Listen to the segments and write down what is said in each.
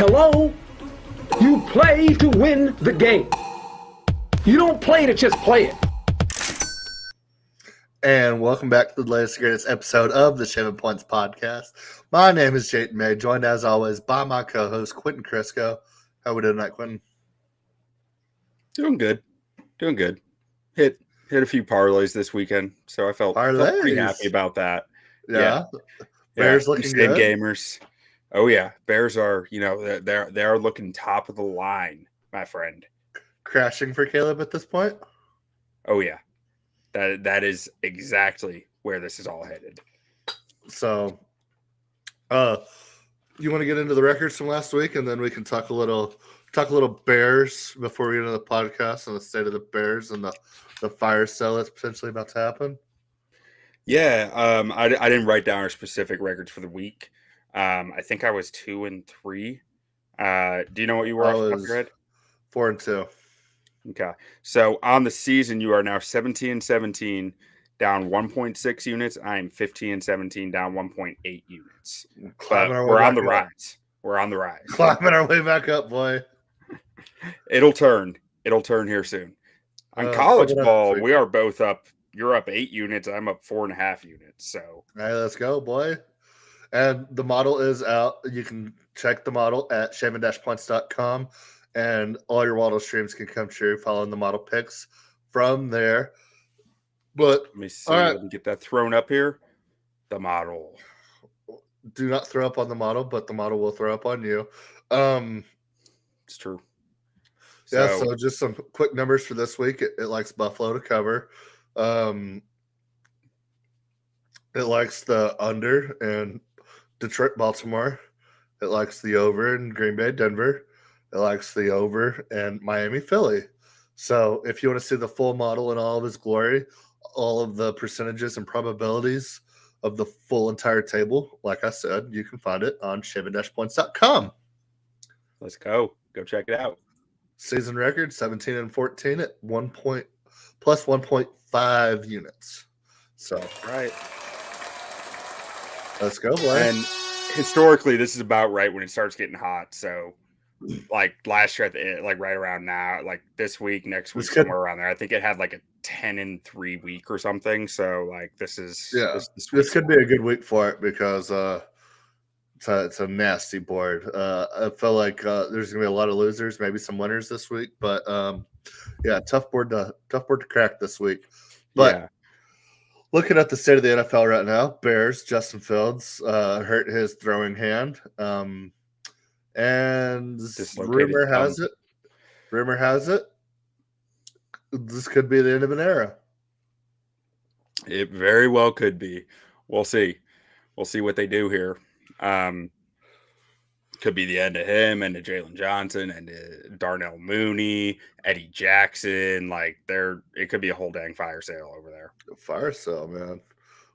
Hello? You play to win the game. You don't play to just play it. And welcome back to the latest and greatest episode of the 7 Points Podcast. My name is Jayton May, joined as always by my co-host Quentin Crisco. How we doing tonight, Quentin? Doing good. Hit a few parlays this weekend, so I felt pretty happy about that. Yeah. Bears looking same good. Gamers. Oh yeah, Bears are they're looking top of the line, my friend. Crashing for Caleb at this point. Oh yeah, that is exactly where this is all headed. So, you want to get into the records from last week, and then we can talk a little Bears before we get into the podcast and the state of the Bears and the fire sale that's potentially about to happen. Yeah, I didn't write down our specific records for the week. I think I was 2-3. Do you know what you were? I was 4-2. Okay, so on the season, you are now 17-17, down 1.6 units. I am 15-17, down 1.8 units. But we're on the rise. We're on the rise. Climbing our way back up, boy. It'll turn here soon. On college ball, we are both up. You're up 8 units. I'm up 4.5 units. So, all right, let's go, boy. And the model is out. You can check the model at shaven-points.com, and all your Waddle streams can come true following the model picks from there. But let me see. Let me get that thrown up here. The model. Do not throw up on the model, but the model will throw up on you. It's true. So just some quick numbers for this week. It likes Buffalo to cover. It likes the under in Detroit, Baltimore. It likes the over in Green Bay, Denver. It likes the over in Miami, Philly. So if you want to see the full model in all of its glory, all of the percentages and probabilities of the full entire table, like I said, you can find it on shaven-points.com. Let's go. Go check it out. Season record 17-14 at plus 1.5 units. So right. Let's go, boy. And historically, this is about right when it starts getting hot. So, like last year, right around now, like this week, next week, somewhere around there. I think it had like a 10-3 week or something. So, like this could be a good week for it because it's a nasty board. I feel like there's gonna be a lot of losers, maybe some winners this week, but tough board to crack this week. But looking at the state of the NFL right now, Bears, Justin Fields hurt his throwing hand. And rumor has it, this could be the end of an era. It very well could be. We'll see. We'll see what they do here. Could be the end of him and to Jalen Johnson and Darnell Mooney, Eddie Jackson. Like it could be a whole dang fire sale over there. Fire sale, man.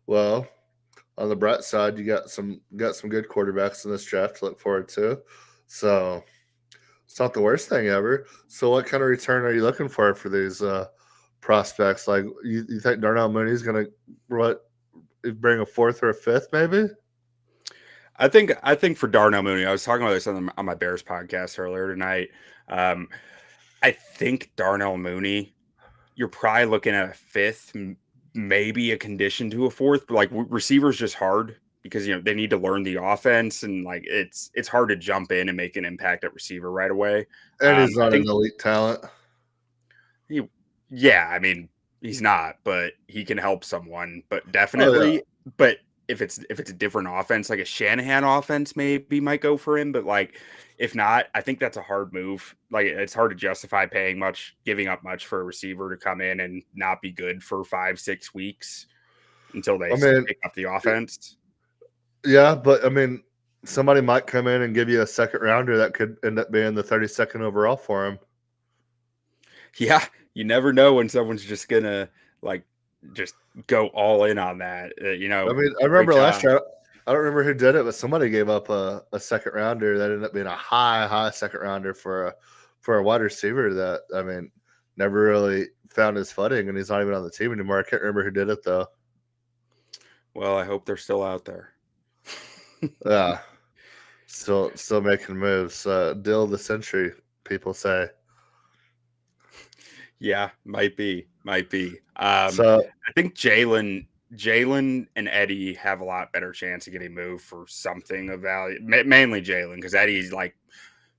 Well, on the bright side, you got some good quarterbacks in this draft to look forward to. So it's not the worst thing ever. So what kind of return are you looking for these prospects? Like you think Darnell Mooney's going to bring a fourth or a fifth, maybe? I think for Darnell Mooney, I was talking about this on my Bears podcast earlier tonight. I think Darnell Mooney, you're probably looking at a fifth, maybe a condition to a fourth. But like receivers, just hard because they need to learn the offense, and like it's hard to jump in and make an impact at receiver right away. And he's not an elite talent. I mean he's not, but he can help someone. But definitely, but. If it's a different offense, like a Shanahan offense, maybe might go for him. But like, if not, I think that's a hard move. Like, it's hard to justify giving up much for a receiver to come in and not be good for 5-6 weeks until they pick up the offense. Yeah, but I mean, somebody might come in and give you a second rounder that could end up being the 32nd overall for him. Yeah, you never know when someone's just gonna just go all in on that. I mean, I remember last year, I don't remember who did it, but somebody gave up a second rounder that ended up being a high second rounder for a wide receiver that, I mean, never really found his footing, and he's not even on the team anymore. I can't remember who did it, though. Well, I hope they're still out there. Yeah. Still making moves. Deal of the century, people say. Yeah, might be. So I think Jalen and Eddie have a lot better chance of getting moved for something of value. Mainly Jalen, because Eddie's like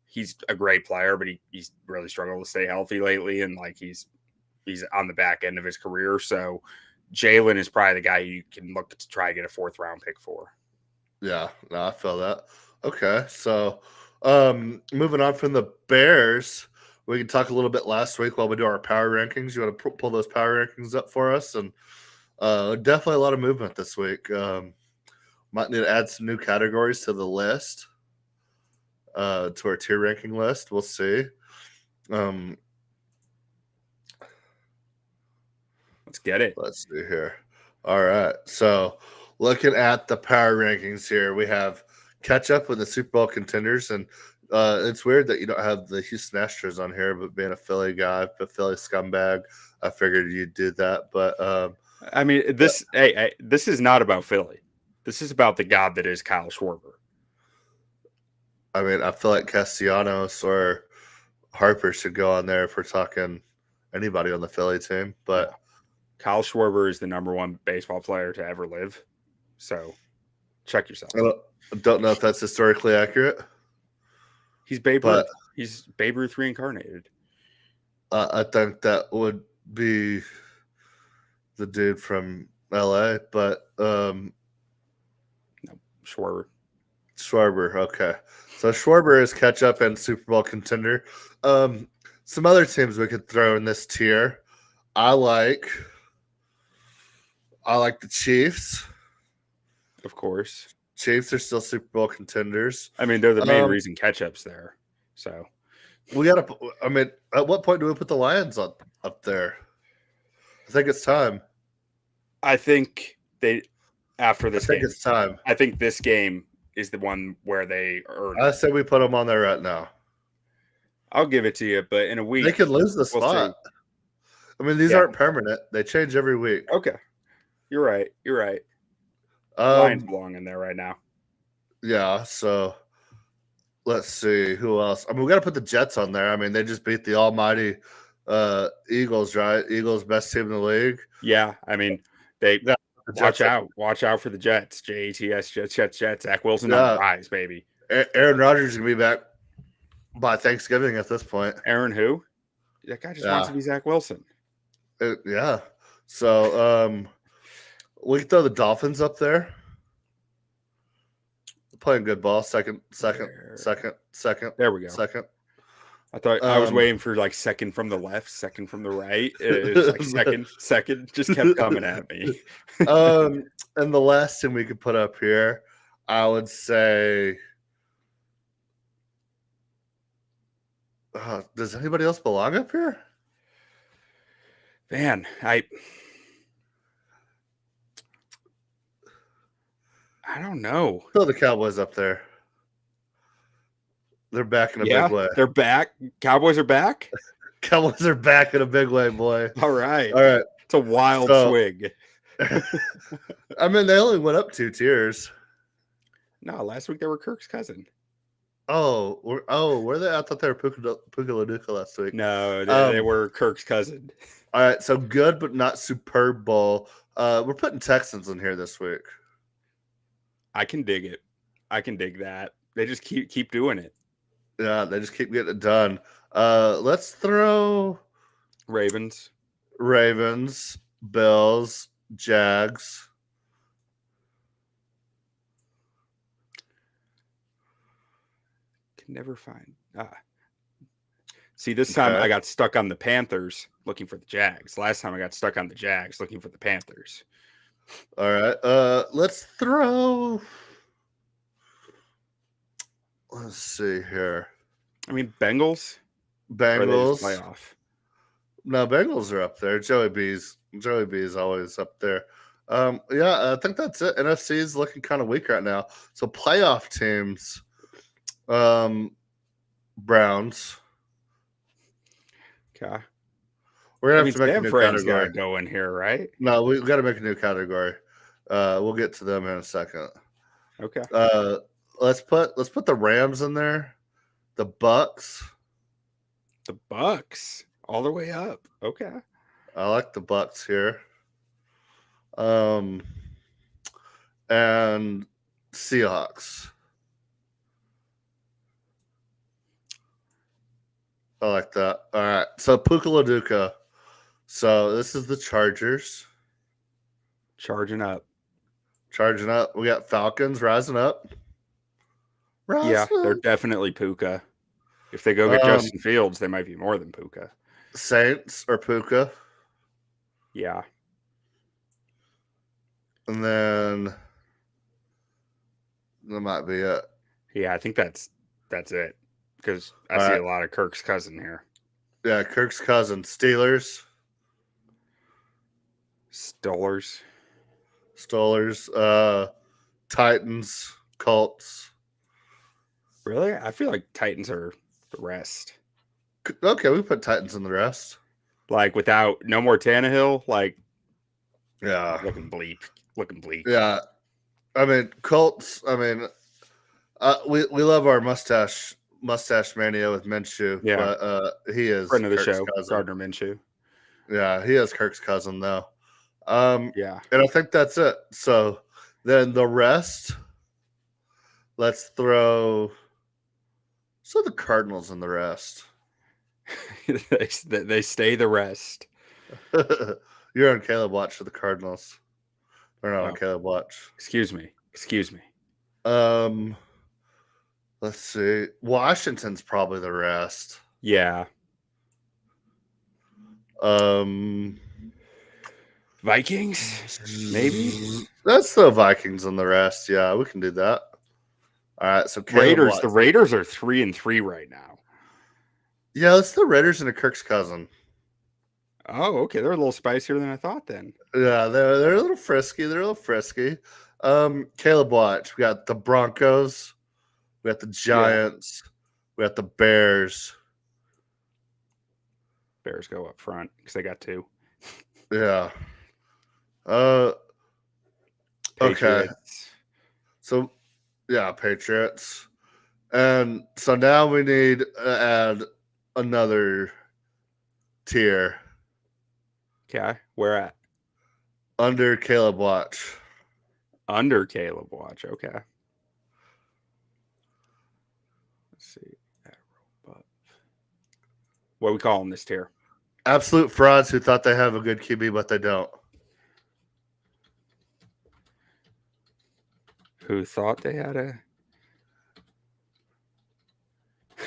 he's a great player, but he's really struggled to stay healthy lately, and like he's on the back end of his career. So Jalen is probably the guy you can look to try to get a 4th round pick for. yeah, no, I feel that. Okay, so moving on from the Bears, we can talk a little bit last week while we do our power rankings. You want to pull those power rankings up for us, and definitely a lot of movement this week. Might need to add some new categories to the list, to our tier ranking list. We'll see. Let's get it. Let's see here. All right. So looking at the power rankings here, we have catch up with the Super Bowl contenders. And it's weird that you don't have the Houston Astros on here, but being a Philly guy, a Philly scumbag, I figured you'd do that. But I mean, this is not about Philly. This is about the god that is Kyle Schwarber. I mean, I feel like Castellanos or Harper should go on there if we're talking anybody on the Philly team. But Kyle Schwarber is the #1 baseball player to ever live. So check yourself. I don't know if that's historically accurate. He's Babe Ruth. He's Babe Ruth reincarnated. I think that would be the dude from LA, but No, Schwarber. Okay. So Schwarber is catch up and Super Bowl contender. Some other teams we could throw in this tier. I like the Chiefs. Of course. Chiefs are still Super Bowl contenders. I mean, they're the main reason catch-up's there. So we gotta. I mean, at what point do we put the Lions up there? I think it's time. I think after this game, it's time. I think this game is the one where they earn. I say we put them on there right now. I'll give it to you, but in a week they could lose the spot. I mean, these aren't permanent; they change every week. Okay, you're right. Lions belong in there right now. Yeah. So let's see who else. I mean, we got to put the Jets on there. I mean, they just beat the almighty Eagles, right? Eagles, best team in the league. Yeah. I mean, watch out for the Jets. Jets. Zach Wilson on the rise, baby. Aaron Rodgers is gonna be back by Thanksgiving at this point. Aaron who? That guy just wants to be Zach Wilson. Yeah. So we can throw the Dolphins up there. Playing good ball. Second. There we go. Second. I thought I was waiting for like second from the left, second from the right. It was like second just kept coming at me. And the last thing we could put up here, I would say, does anybody else belong up here? Man, I don't know. Throw the Cowboys up there. They're back in a big way. They're back. Cowboys are back? Cowboys are back in a big way, boy. All right. It's a wild swig. I mean, they only went up 2 tiers. No, last week they were Kirk's cousin. Oh, were they? I thought they were Puka Laduka last week. No, they were Kirk's cousin. All right, so good but not superb bowl. We're putting Texans in here this week. I can dig it. I can dig that. They just keep doing it. Yeah, they just keep getting it done. Let's throw Ravens, Bills, Jags. Can never find. See, this time I got stuck on the Panthers looking for the Jags. Last time I got stuck on the Jags looking for the Panthers. All right. Let's throw. Let's see here. I mean, Bengals. Playoff. No, Bengals are up there. Joey B is always up there. I think that's it. NFC is looking kind of weak right now. So playoff teams, Browns. Okay. We're gonna have to make a new category. Go in here, right? No, we've got to make a new category. We'll get to them in a second. Okay. let's put the Rams in there. The Bucks. The Bucks all the way up. Okay. I like the Bucks here. And Seahawks. I like that. All right. So Puka Laduka. So this is the Chargers. Charging up. Charging up. We got Falcons rising up. Yeah, they're definitely Puka. If they go get Justin Fields, they might be more than Puka. Saints or Puka. Yeah. And then that might be it. Yeah, I think that's it. Because I see a lot of Kirk's cousin here. Yeah, Kirk's cousin. Steelers. Stolers. Titans. Colts. Really? I feel like Titans are the rest. Okay, we put Titans in the rest. Like without no more Tannehill, like yeah, looking bleak. Yeah, I mean Colts. I mean, we love our mustache mania with Minshew. Yeah, but he is friend of the Kirk's show, cousin. Gardner Minshew. Yeah, he is Kirk's cousin though. Yeah, and I think that's it. So then the rest, let's throw. So the Cardinals in the rest. they stay the rest. You're on Caleb watch for the Cardinals. They're not on Caleb watch. Excuse me. Let's see. Washington's probably the rest. Yeah. Vikings, maybe. That's the Vikings and the rest. Yeah, we can do that. All right. So Raiders. The Raiders are 3-3 right now. Yeah, it's the Raiders and a Kirk's cousin. Oh, okay. They're a little spicier than I thought then. Yeah, they're a little frisky. Caleb watch. We got the Broncos. We got the Giants. Yeah. We got the Bears. Bears go up front because they got 2. Yeah. Patriots. Okay. So, yeah, Patriots. And so now we need to add another tier. Okay. Where at? Under Caleb watch. Okay. Let's see. What are we calling this tier? Absolute frauds who thought they have a good QB, but they don't. Who thought they had a...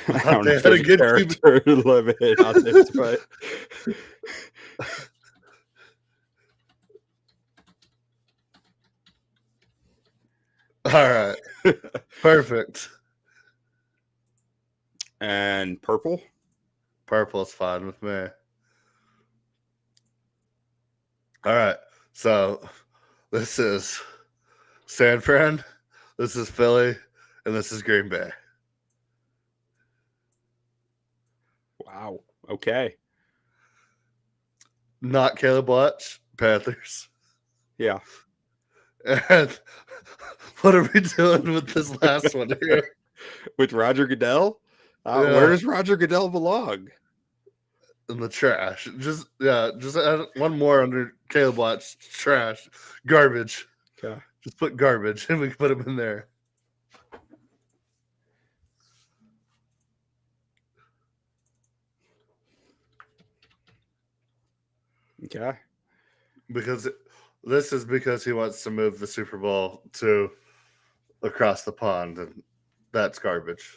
I don't know if there's a good character limit on this, but... All right. Perfect. And purple? Purple is fine with me. All right. So this is San Fran, this is Philly, and this is Green Bay. Wow. Okay. Not Caleb Watch, Panthers. Yeah. And what are we doing with this last one here? With Roger Goodell? Yeah. Where does Roger Goodell belong? In the trash. Just add one more under Caleb Watch. Trash. Garbage. Okay. Just put garbage and we can put him in there. Okay. Because this is because he wants to move the Super Bowl to across the pond, and that's garbage.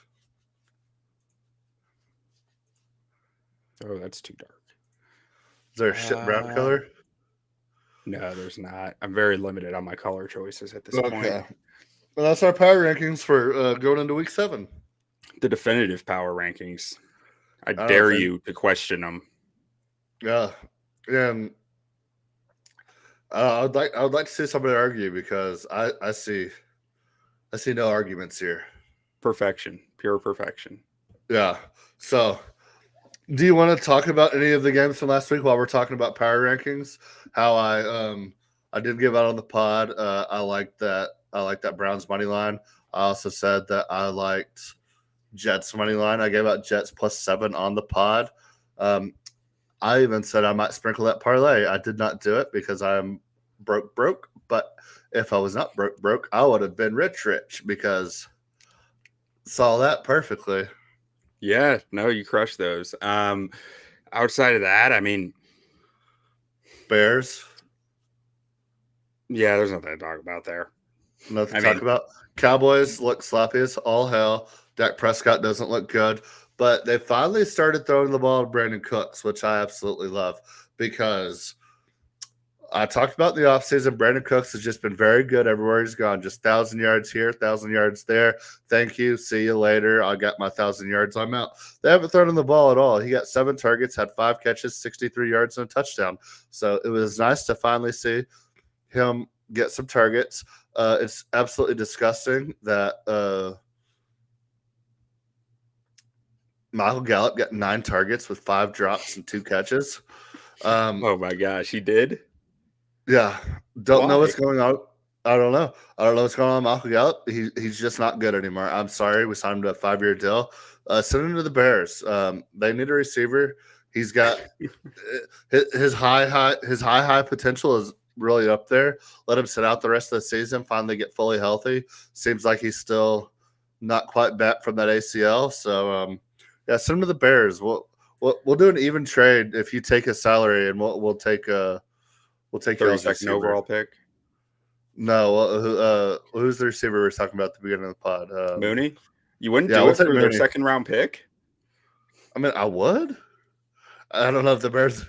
Oh, that's too dark. Is there a shit brown color? No, there's not. I'm very limited on my color choices at this point. Well, that's our power rankings for going into week 7. The definitive power rankings. I dare you to question them. Yeah, and I would like to see somebody argue because I see no arguments here. Perfection, pure perfection. Yeah. So, do you want to talk about any of the games from last week while we're talking about power rankings? How I did give out on the pod. I like that Browns money line. I also said that I liked Jets money line. I gave out Jets +7 on the pod. I even said I might sprinkle that parlay. I did not do it because I'm broke. But if I was not broke, I would have been rich because saw that perfectly. Yeah, no, you crushed those. Outside of that, I mean, Bears. yeah, there's nothing to talk about there. Nothing to talk about. Cowboys look sloppy as all hell. Dak Prescott doesn't look good. But they finally started throwing the ball to Brandon Cooks, which I absolutely love because I talked about in the offseason. Brandon Cooks has just been very good everywhere he's gone. Just 1,000 yards here, 1,000 yards there. Thank you. See you later. I got my 1,000 yards. I'm out. They haven't thrown him the ball at all. He got 7 targets, had 5 catches, 63 yards, and a touchdown. So it was nice to finally see him get some targets. It's absolutely disgusting that Michael Gallup got 9 targets with 5 drops and 2 catches. Oh my gosh, he did? Yeah. Don't know Why? what's going on. I don't know. I don't know what's going on with Michael Gallup. He's just not good anymore. I'm sorry. We signed him to a 5-year deal. Send him to the Bears. They need a receiver. He's got his high potential is really up there. Let him sit out the rest of the season, finally get fully healthy. Seems like he's still not quite back from that ACL. So yeah, send him to the Bears. We'll do an even trade if you take his salary, and we'll take you 32nd overall pick. No, who's the receiver we were talking about at the beginning of the pod? Mooney? You wouldn't yeah, do we'll it for take their Mooney. 2nd round pick? I mean, I would. I don't know if the Bears.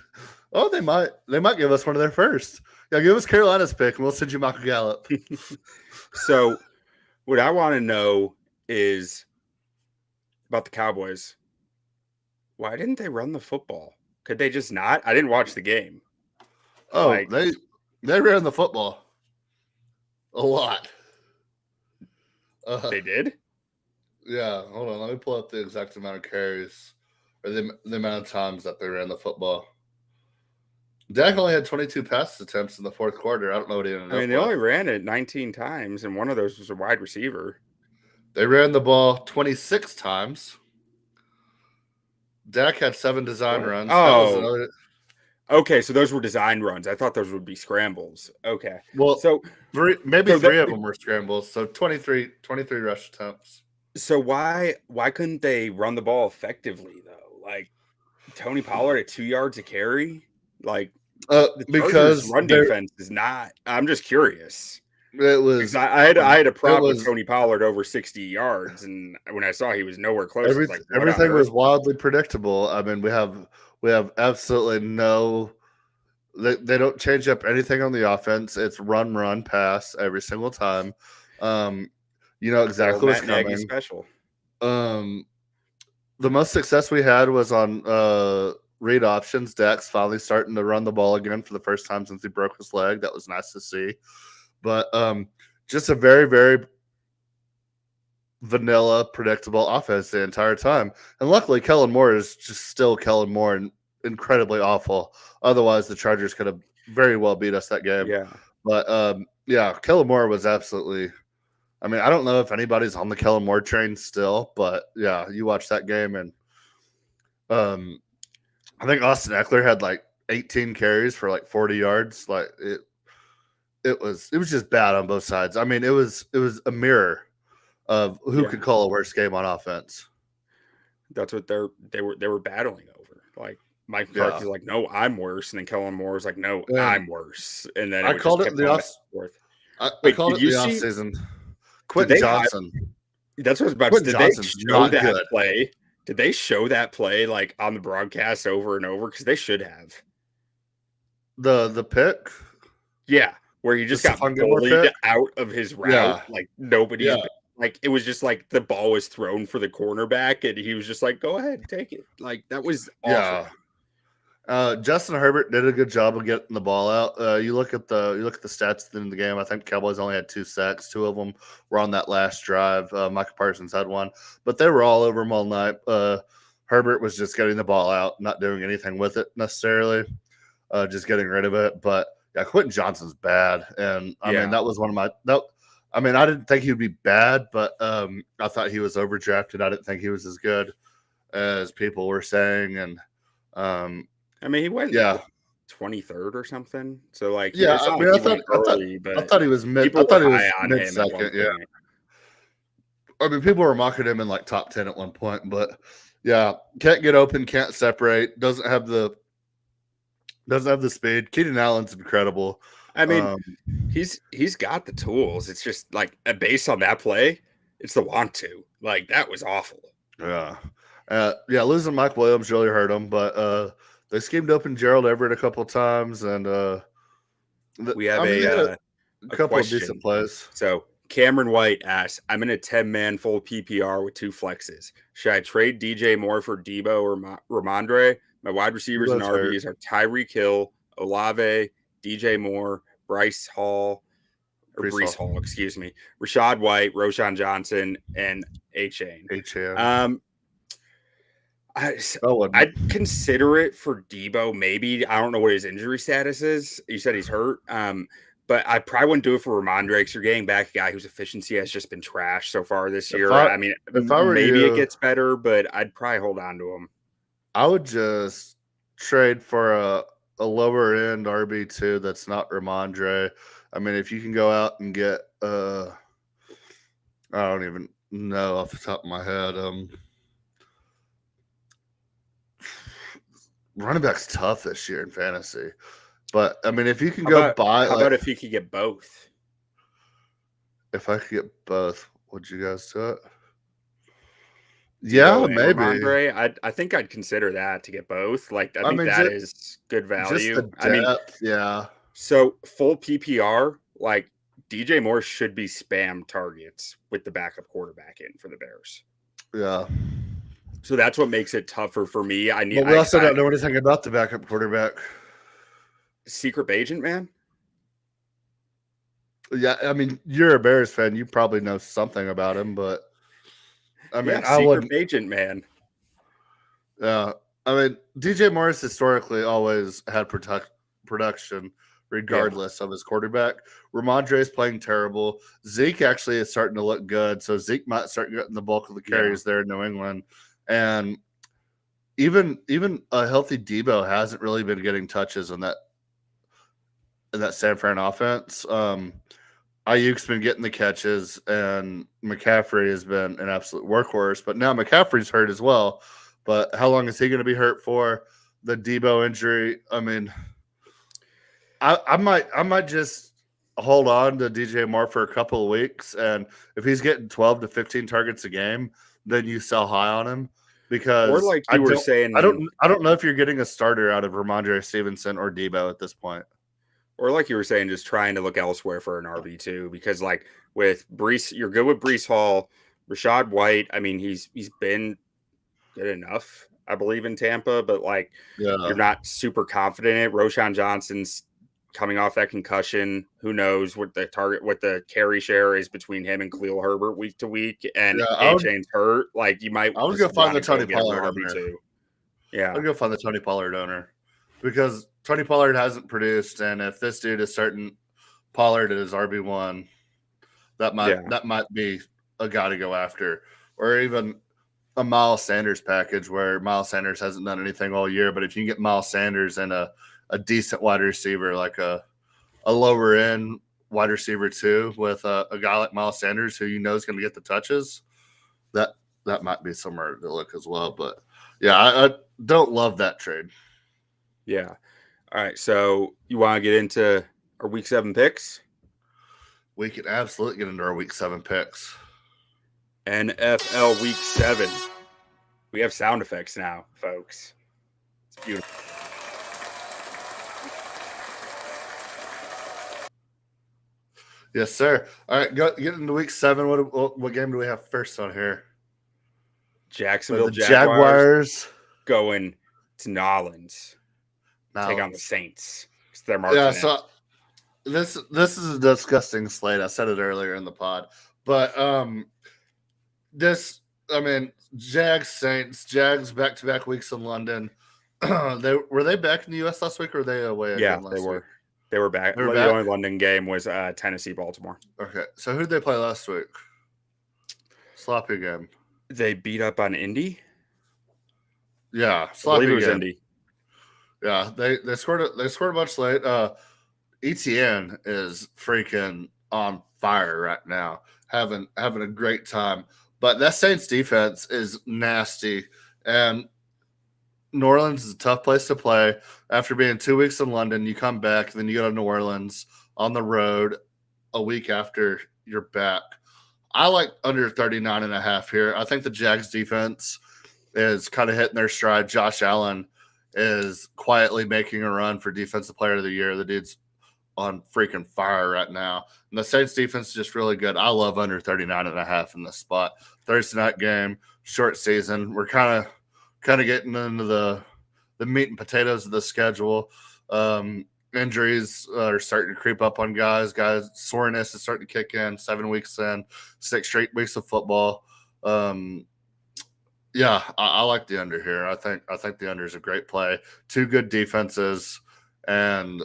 Oh, they might. They might give us one of their first. Yeah, give us Carolina's pick, and we'll send you Michael Gallup. So, what I want to know is about the Cowboys. Why didn't they run the football? Could they just not? I didn't watch the game. Oh, Like- they ran the football a lot. They did? Yeah, hold on. Let me pull up the exact amount of carries or the amount of times that they ran the football. Dak only had 22 pass attempts in the 4th quarter. I don't know what he ended up I mean, they with. only ran it 19 times, and one of those was a wide receiver. They ran the ball 26 times. Dak had 7 design runs. Oh. Okay, so those were design runs. I thought those would be scrambles. Okay. Well, So maybe so 3 that- of them were scrambles. So 23 rush attempts. So why couldn't they run the ball effectively though? Like Tony Pollard at 2 yards a carry? Like the Because Chargers' run defense is not. I'm just curious. it was Because I had a prop was- with Tony Pollard over 60 yards, and when I saw he was nowhere close, I was like, what on everything was earth? wildly predictable. I mean, we have absolutely no. They don't change up anything on the offense. It's run, pass every single time. You know exactly what's Matt Nagy coming. special. The most success we had was on read options. Dak's finally starting to run the ball again for the first time since he broke his leg. That was nice to see. But just a very, very vanilla, predictable offense the entire time. And luckily, Kellen Moore is just still Kellen Moore and incredibly awful. Otherwise, the Chargers could have very well beat us that game. Yeah. But yeah, Kellen Moore was absolutely. I mean, I don't know if anybody's on the Kellen Moore train still, but yeah, you watch that game and I think Austin Eckler had like 18 carries for like 40 yards. Like it was just bad on both sides. I mean, it was a mirror of who could call a worse game on offense. That's what they were battling over. Like Mike McCarthy's like, no, I'm worse, and then Kellen Moore was like, no, I'm worse, and then I called it in the offseason. Quentin Johnson. That's what I was about to say. Did they show that play? Did they show that play like on the broadcast over and over? Because they should have. The pick? Yeah, where he just got bullied out of his route. Yeah. Like nobody. Yeah. Like it was just like the ball was thrown for the cornerback, and he was just like, "Go ahead, take it." Like that was awful. Yeah. Justin Herbert did a good job of getting the ball out. You look at the stats at the end of the game. I think Cowboys only had 2 sacks. 2 of them were on that last drive. Micah Parsons had 1, but they were all over him all night. Herbert was just getting the ball out, not doing anything with it necessarily, just getting rid of it. But yeah, Quentin Johnson's bad, and I mean that was one of my. I mean, I didn't think he would be bad, but I thought he was overdrafted. I didn't think he was as good as people were saying. And I mean, he went yeah, 23rd or something. So like, yeah. it's not I mean, like he went early, I but thought he was mid. I people thought were he was high on mid him at one second. Yeah. point. I mean, people were mocking him in like top 10 at one point, but yeah, can't get open, can't separate, doesn't have the speed. Keenan Allen's incredible. I mean, he's got the tools. It's just like based on that play, it's the want to. Like that was awful. Yeah. Losing Mike Williams really hurt him, but they schemed open Gerald Everett a couple times, and we have a couple question. of decent plays. So Cameron White asks, I'm in a 10-man full PPR with 2 flexes. Should I trade DJ Moore for Debo or Ramondre? My wide receivers and RBs are Tyreek Hill, Olave, DJ Moore, Breece Hall, excuse me, Rashad White, Roshan Johnson, and A-Chain. I'd consider it for Debo, maybe. I don't know what his injury status is. You said he's hurt. But I probably wouldn't do it for Ramondre because you're getting back a guy whose efficiency has just been trashed so far this year. I mean, maybe it gets better, but I'd probably hold on to him. I would just trade for a lower end RB2 that's not Ramondre. I mean, if you can go out and get I don't even know off the top of my head. Running back's tough this year in fantasy. But I mean, if you can how about if you could get both? If I could get both, would you guys do it? Yeah, maybe. Ramondre, I think I'd consider that to get both. Like, I think that is good value. Just the depth, yeah. So full PPR, like DJ Moore should be spam targets with the backup quarterback in for the Bears. Yeah. So that's what makes it tougher for me. We also don't know anything about the backup quarterback. Secret agent, man. Yeah, I mean, you're a Bears fan. You probably know something about him, but I mean, secret agent, man. Yeah, I mean, DJ Morris historically always had production, regardless of his quarterback. Ramondre is playing terrible. Zeke actually is starting to look good, so Zeke might start getting the bulk of the carries there in New England, and even a healthy Debo hasn't really been getting touches in that San Fran offense. Ayuk's been getting the catches, and McCaffrey has been an absolute workhorse. But now McCaffrey's hurt as well. But how long is he going to be hurt for? The Debo injury. I mean, I might just hold on to DJ Moore for a couple of weeks, and if he's getting 12 to 15 targets a game, then you sell high on him. Because or like you were saying, I don't know if you're getting a starter out of Ramondre Stevenson or Debo at this point. Or like you were saying, just trying to look elsewhere for an RB2, because like with Breece, you're good with Breece Hall, Rashad White. I mean, he's been good enough, I believe, in Tampa, but like you're not super confident in it. Roshan Johnson's coming off that concussion. Who knows what the carry share is between him and Khalil Herbert week to week, and A-Chain's hurt. Like you might. I would go find the Tony Pollard RB2. Yeah, I'd go find the Tony Pollard owner, because Tony Pollard hasn't produced, and if this dude is starting Pollard as RB1, that might be a guy to go after, or even a Miles Sanders package where Miles Sanders hasn't done anything all year. But if you can get Miles Sanders and a decent wide receiver, like a lower end wide receiver too, with a guy like Miles Sanders who you know is going to get the touches, that might be somewhere to look as well. But yeah, I don't love that trade. Yeah. All right, so you want to get into our Week 7 picks? We can absolutely get into our Week 7 picks. NFL Week 7. We have sound effects now, folks. It's beautiful. Yes, sir. All right, get into Week 7. What game do we have first on here? Jacksonville Jaguars going to Nolans. Take on the Saints. They're so this is a disgusting slate. I said it earlier in the pod, but Jags back-to-back weeks in London. Were they back in the U.S. last week, or were they away? Yeah, they They were back. They were The back? only London game was Tennessee, Baltimore. Okay. So who did they play last week? Sloppy game. They beat up on Indy. Yeah, I sloppy believe it was game. Indy. Yeah, they scored a bunch late. ETN is freaking on fire right now, having a great time. But that Saints defense is nasty, and New Orleans is a tough place to play. After being 2 weeks in London, you come back, then you go to New Orleans on the road a week after you're back. I like under 39.5 here. I think the Jags defense is kind of hitting their stride. Josh Allen is quietly making a run for Defensive Player of the Year. The dude's on freaking fire right now. And the Saints defense is just really good. I love under 39.5 in this spot. Thursday night game, short season. We're kind of getting into the meat and potatoes of the schedule. Injuries are starting to creep up on guys. Soreness is starting to kick in. 7 weeks in, 6 straight weeks of football. Yeah, I like the under here. I think the under is a great play. 2 good defenses, and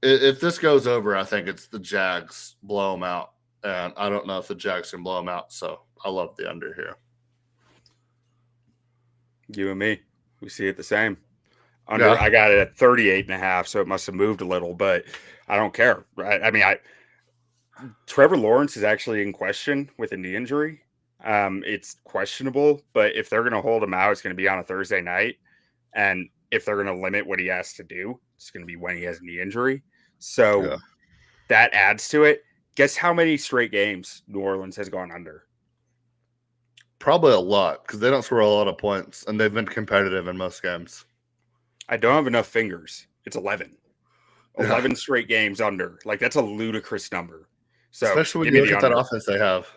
if this goes over, I think it's the Jags blow them out, and I don't know if the Jags can blow them out. So I love the under here. You and me, we see it the same. Under, Yeah. I got it at 38.5, so it must have moved a little, but I don't care. Right? I mean, Trevor Lawrence is actually in question with a knee injury. It's questionable, but if they're going to hold him out, it's going to be on a Thursday night. And if they're going to limit what he has to do, it's going to be when he has a knee injury. So that adds to it. Guess how many straight games New Orleans has gone under? Probably a lot because they don't score a lot of points, and they've been competitive in most games. I don't have enough fingers. It's 11. 11 straight games under. Like, that's a ludicrous number. So, especially when you look at that offense they have.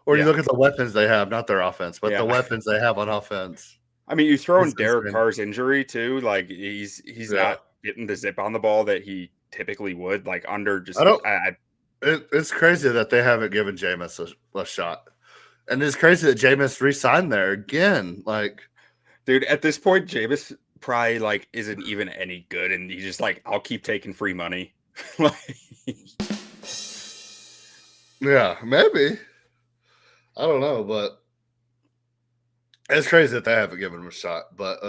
Or you look at the weapons they have, not their offense, but the weapons they have on offense. I mean, you throw in Derek Carr's injury too. Like he's not getting the zip on the ball that he typically would. Like under just. It's crazy that they haven't given Jameis a shot, and it's crazy that Jameis re-signed there again. Like, dude, at this point, Jameis probably like isn't even any good, and he's just like, I'll keep taking free money. Yeah, maybe. I don't know, but it's crazy that they haven't given him a shot. But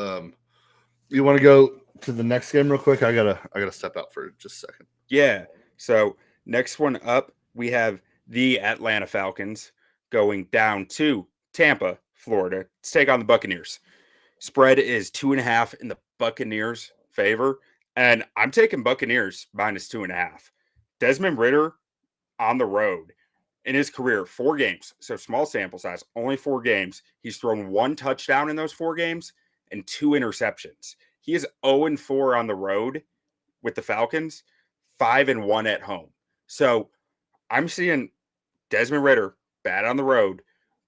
you want to go to the next game real quick? I gotta step out for just a second. Yeah. So next one up, we have the Atlanta Falcons going down to Tampa, Florida, to take on the Buccaneers. Spread is 2.5 in the Buccaneers' favor, and I'm taking Buccaneers -2.5. Desmond Ridder on the road. In his career, 4 games, so small sample size, only 4 games. He's thrown 1 touchdown in those 4 games and 2 interceptions. He is 0-4 on the road with the Falcons, 5-1 at home. So I'm seeing Desmond Ridder bad on the road,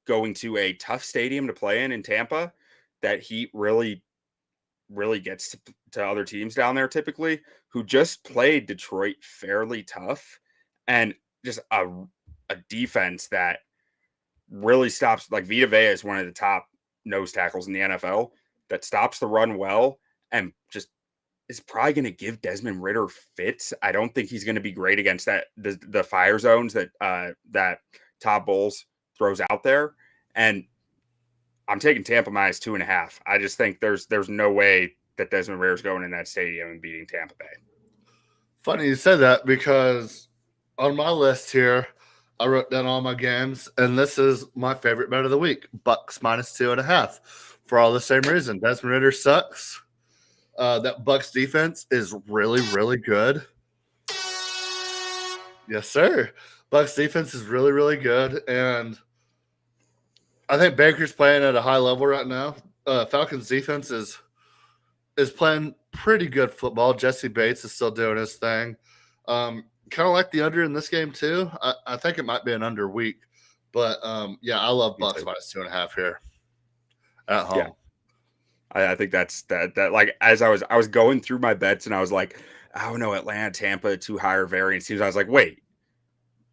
going to a tough stadium to play in Tampa that he really, really gets to other teams down there typically, who just played Detroit fairly tough, and just a defense that really stops. Like Vita Vea is one of the top nose tackles in the NFL that stops the run well and just is probably going to give Desmond Ridder fits. I don't think he's going to be great against the fire zones that Todd Bowles throws out there. And I'm taking Tampa -2.5. I just think there's no way that Desmond Ridder's going in that stadium and beating Tampa Bay. Funny you said that because on my list here, I wrote down all my games, and this is my favorite bet of the week. Bucks -2.5 for all the same reason. Desmond Ridder sucks. That Bucks defense is really, really good. Yes, sir. Bucks defense is really, really good, and I think Baker's playing at a high level right now. Falcons defense is playing pretty good football. Jesse Bates is still doing his thing. Kind of like the under in this game too. I think it might be an under week, but yeah, I love Bucks -2.5 here at home. Yeah. I think that's that. Like as I was going through my bets and I was like, oh no, Atlanta, Tampa, 2 higher variance teams. I was like, wait,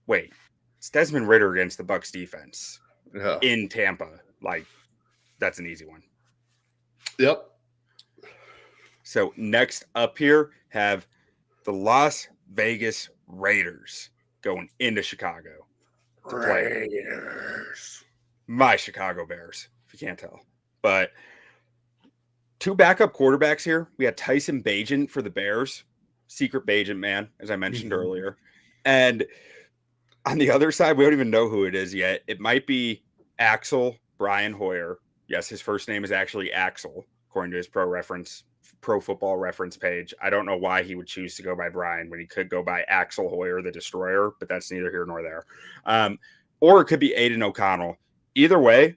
it's Desmond Ridder against the Bucks defense in Tampa. Like that's an easy one. Yep. So next up here have the Las Vegas Raiders going into Chicago to play Raiders. my Chicago Bears, if you can't tell. But two backup quarterbacks here. We had Tyson Bagent for the Bears, secret Bagent man, as I mentioned earlier. And on the other side, we don't even know who it is yet. It might be Axel Brian Hoyer. Yes, his first name is actually Axel, according to his Pro Football Reference page. I don't know why he would choose to go by Brian when he could go by Axel Hoyer, the Destroyer, but that's neither here nor there. Or it could be Aiden O'Connell. Either way,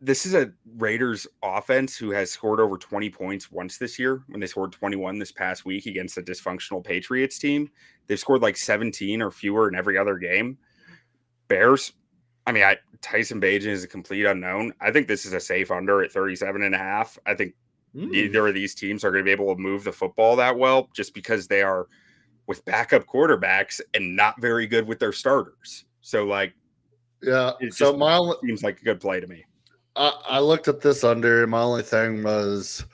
this is a Raiders offense who has scored over 20 points once this year when they scored 21 this past week against a dysfunctional Patriots team. They've scored like 17 or fewer in every other game. Bears, Tyson Bagent is a complete unknown. I think this is a safe under at 37.5. I think neither of these teams are going to be able to move the football that well just because they are with backup quarterbacks and not very good with their starters. So, it seems like a good play to me. I looked at this under. My only thing was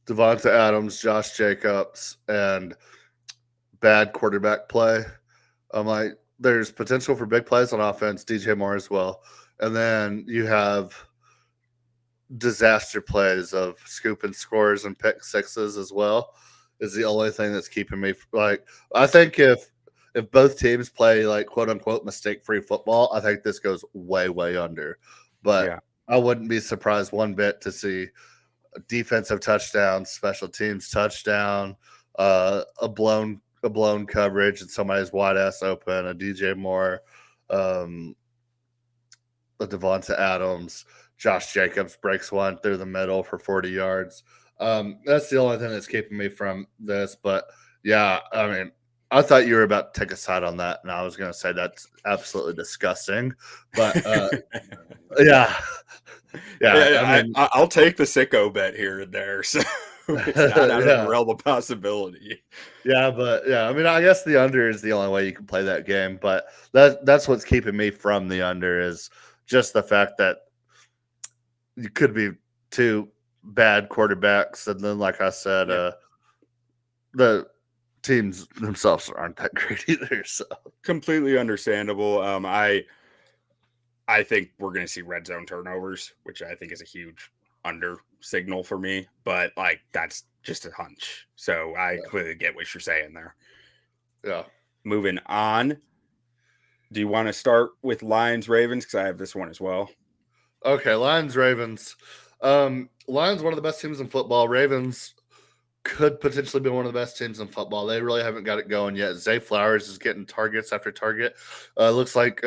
Devonta Adams, Josh Jacobs, and bad quarterback play. I'm like, there's potential for big plays on offense, DJ Moore as well. And then you have disaster plays of scoop and scores and pick sixes as well is the only thing that's keeping me I think if both teams play quote unquote mistake free football, I think this goes way under. But yeah. I wouldn't be surprised one bit to see a defensive touchdown, special teams touchdown, a blown coverage, and somebody's wide ass open, a DJ Moore, a Devonta Adams, Josh Jacobs breaks one through the middle for 40 yards. That's the only thing that's keeping me from this. But yeah, I thought you were about to take a side on that, and I was going to say that's absolutely disgusting. But yeah. I'll take the sicko bet here and there. So it's not out of the realm of possibility. Yeah, but yeah, I guess the under is the only way you can play that game. But that's what's keeping me from the under is just the fact that you could be two bad quarterbacks, and then, like I said, the teams themselves aren't that great either. So completely understandable. I think we're going to see red zone turnovers, which I think is a huge under signal for me, but that's just a hunch. So I clearly get what you're saying there. Yeah. Moving on. Do you want to start with Lions Ravens? Because I have this one as well. Okay, Lions Ravens. Lions, one of the best teams in football. Ravens could potentially be one of the best teams in football. They really haven't got it going yet. Zay Flowers is getting targets after target. Looks like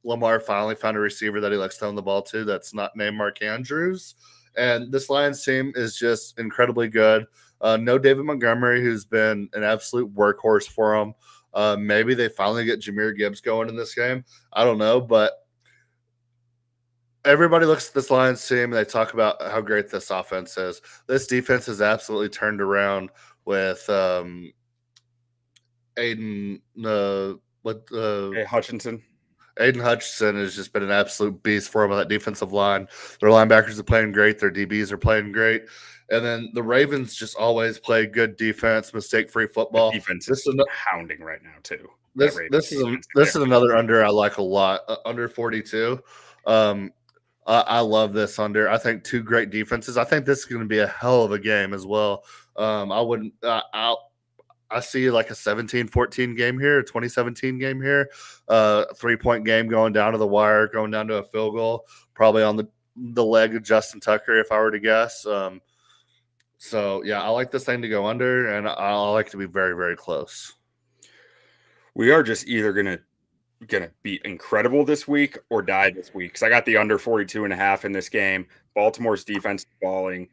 Lamar finally found a receiver that he likes throwing the ball to that's not named Mark Andrews. And this Lions team is just incredibly good. No David Montgomery, who's been an absolute workhorse for them. Maybe they finally get Jahmyr Gibbs going in this game. I don't know, but everybody looks at this Lions team and they talk about how great this offense is. This defense has absolutely turned around with Aiden Hutchinson. Aiden Hutchinson has just been an absolute beast for them on that defensive line. Their linebackers are playing great. Their DBs are playing great. And then the Ravens just always play good defense, mistake-free football. The defense is hounding right now too. This is another under I like a lot. Under 42. I love this under. I think two great defenses. I think this is going to be a hell of a game as well. I see like a 17-14 game here, a 2017 game here, 3-point game going down to the wire, going down to a field goal, probably on the leg of Justin Tucker, if I were to guess. So yeah, I like this thing to go under, and I like to be very, very close. We are just either gonna be incredible this week or die this week, because I got the under 42.5 in this game. Baltimore's defense is balling.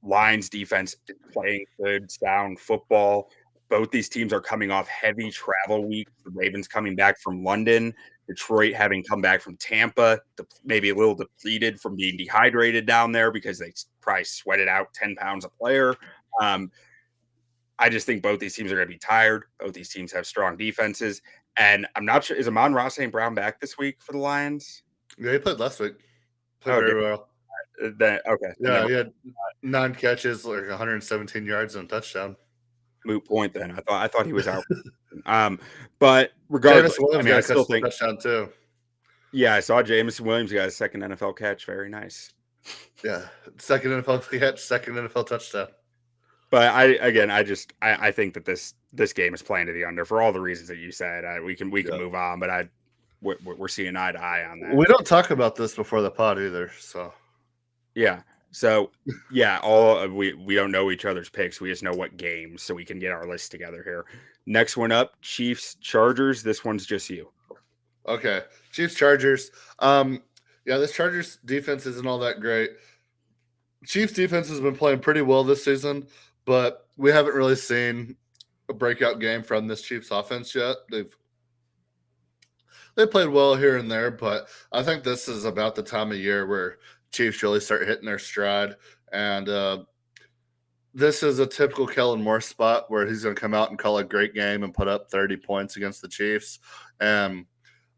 Lions defense is playing good, sound football. Both these teams are coming off heavy travel weeks. The Ravens coming back from London, Detroit having come back from Tampa, maybe a little depleted from being dehydrated down there because they probably sweated out 10 pounds a player. I just think both these teams are going to be tired. Both these teams have strong defenses. And I'm not sure, is Amon-Ra St. Brown back this week for the Lions? Yeah, he played last week. Played very well. Then okay, then Yeah, he had 9 catches, like 117 yards and a touchdown. moot point. Then I thought he was out. But Jameson regardless, I Williams mean, I got still a think. touchdown too. Yeah, I saw Jameson Williams got his second NFL catch. Very nice. Yeah, second NFL touchdown. But I think that this game is playing to the under for all the reasons that you said. We can move on, but we're seeing eye to eye on that. We don't talk about this before the pod either, so yeah. So yeah, we don't know each other's picks. We just know what games, so we can get our list together here. Next one up, Chiefs Chargers. This one's just you. Okay, Chiefs Chargers. Yeah, this Chargers defense isn't all that great. Chiefs defense has been playing pretty well this season, but we haven't really seen a breakout game from this Chiefs offense yet. They played well here and there, but I think this is about the time of year where Chiefs really start hitting their stride. And this is a typical Kellen Moore spot where he's going to come out and call a great game and put up 30 points against the Chiefs. And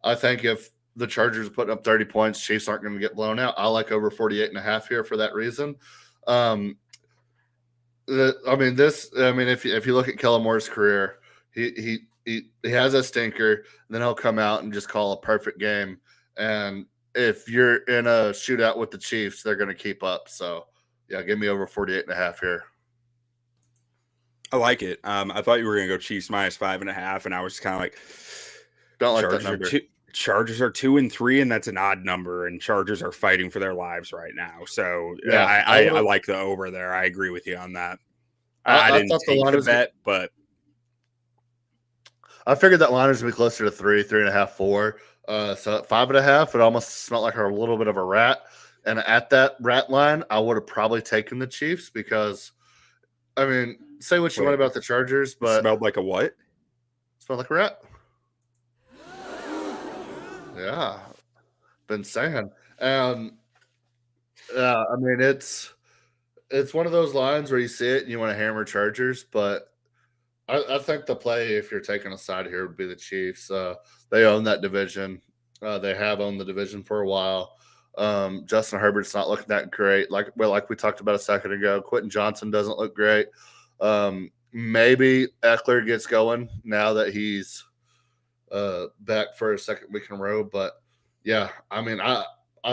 I think if the Chargers are putting up 30 points, Chiefs aren't going to get blown out. I like over 48.5 here for that reason. If you look at Kellen Moore's career, he has a stinker, and then he'll come out and just call a perfect game. And if you're in a shootout with the Chiefs, they're going to keep up. So, yeah, give me over 48.5 here. I like it. I thought you were going to go Chiefs minus 5.5, and I was kind of like, don't like that number. Chargers are 2-3, and that's an odd number, and Chargers are fighting for their lives right now. So yeah, I like the over there. I agree with you on that. I didn't take the bet, but I figured that line was going to be closer to 3.5, 4. So at 5.5, it almost smelled like a little bit of a rat. And at that rat line, I would have probably taken the Chiefs because, I mean, say what you want about the Chargers, but smelled like a what? Smelled like a rat. Yeah, been saying. I mean, it's one of those lines where you see it and you want to hammer Chargers, but I think the play, if you're taking a side here, would be the Chiefs. They own that division. They have owned the division for a while. Justin Herbert's not looking that great. Like we talked about a second ago, Quentin Johnson doesn't look great. Maybe Eckler gets going now that he's back for a second week in a row. But yeah, I mean, I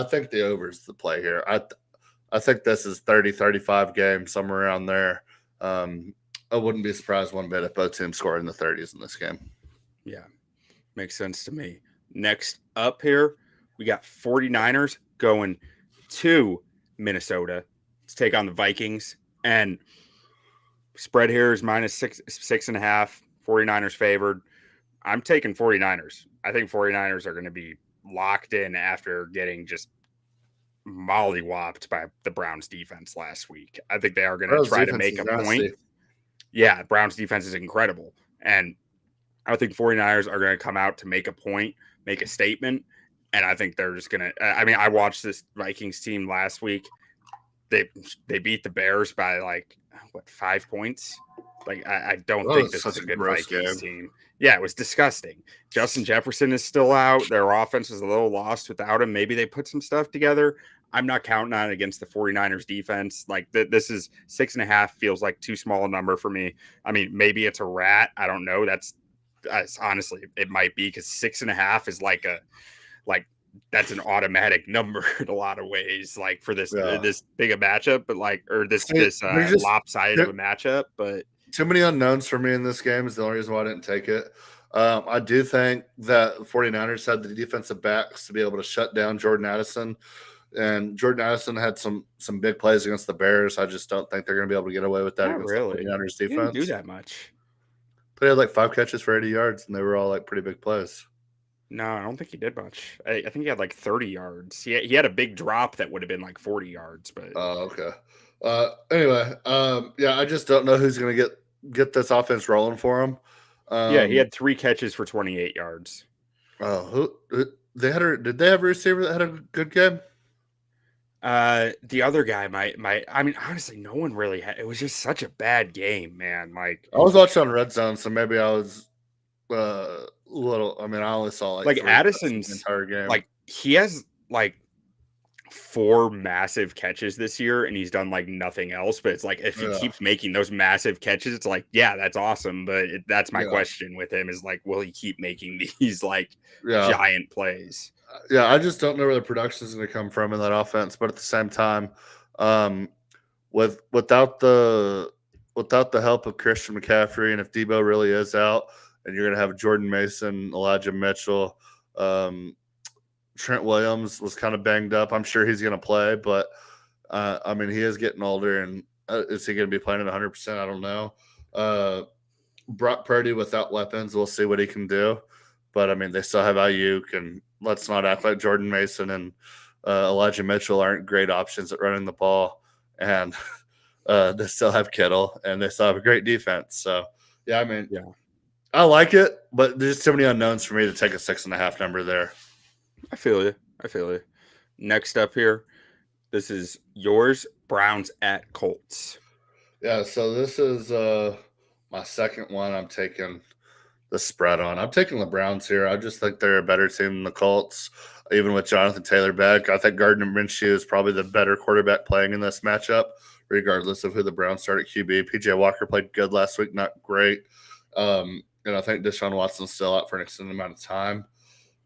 think the over is the play here. I think this is 30-35 game, somewhere around there. I wouldn't be surprised one bit if both teams score in the 30s in this game. Yeah, makes sense to me. Next up here, we got 49ers going to Minnesota to take on the Vikings. And spread here is minus 6.5. 49ers favored. I'm taking 49ers. I think 49ers are going to be locked in after getting just mollywopped by the Browns defense last week. I think they are going to try to make a point. Yeah, Browns defense is incredible. And I think 49ers are going to come out to make a point, make a statement. And I think they're just going to, I watched this Vikings team last week. They beat the Bears by 5 points. I don't think this is a good Vikings team. Yeah, it was disgusting. Justin Jefferson is still out. Their offense is a little lost without him. Maybe they put some stuff together. I'm not counting on it against the 49ers defense. This is 6.5 feels like too small a number for me. I mean, maybe it's a rat. I don't know. That's honestly, it might be because 6.5 is that's an automatic number in a lot of ways, for this big a matchup, but this lopsided of a matchup. But too many unknowns for me in this game is the only reason why I didn't take it. I do think that the 49ers had the defensive backs to be able to shut down Jordan Addison. And Jordan Addison had some big plays against the Bears. I just don't think they're going to be able to get away with that against the 49ers defense. He didn't do that much. But he had 5 catches for 80 yards, and they were all pretty big plays. No, I don't think he did much. I think he had 30 yards. He had a big drop that would have been 40 yards. But oh, okay. Anyway, I just don't know who's going to get this offense rolling for him. He had 3 catches for 28 yards. Oh, did they have a receiver that had a good game? The other guy might. Honestly, no one really had. It was just such a bad game, man. I was watching on Red Zone, so maybe I was little. I mean, I only saw Addison's the entire game. He has 4 massive catches this year, and he's done like nothing else. But it's like if he keeps making those massive catches, it's like, yeah, that's awesome. But that's my question with him is like, will he keep making these like giant plays? Yeah, I just don't know where the production is going to come from in that offense. But at the same time, without the help of Christian McCaffrey, and if Debo really is out, and you're going to have Jordan Mason, Elijah Mitchell, Trent Williams was kind of banged up. I'm sure he's going to play, but I mean, he is getting older, and is he going to be playing at 100%? I don't know. Brock Purdy without weapons, we'll see what he can do. But I mean, they still have Ayuk, and let's not act like Jordan Mason and Elijah Mitchell aren't great options at running the ball. And they still have Kittle, and they still have a great defense. So, yeah, I mean, I like it, but there's too many unknowns for me to take a 6.5 number there. I feel you. Next up here, this is yours, Browns at Colts. Yeah, so this is my second one I'm taking the spread on. I'm taking the Browns here. I just think they're a better team than the Colts, even with Jonathan Taylor back. I think Gardner Minshew is probably the better quarterback playing in this matchup, regardless of who the Browns start at QB. PJ Walker played good last week, not great. And I think Deshaun Watson's still out for an extended amount of time.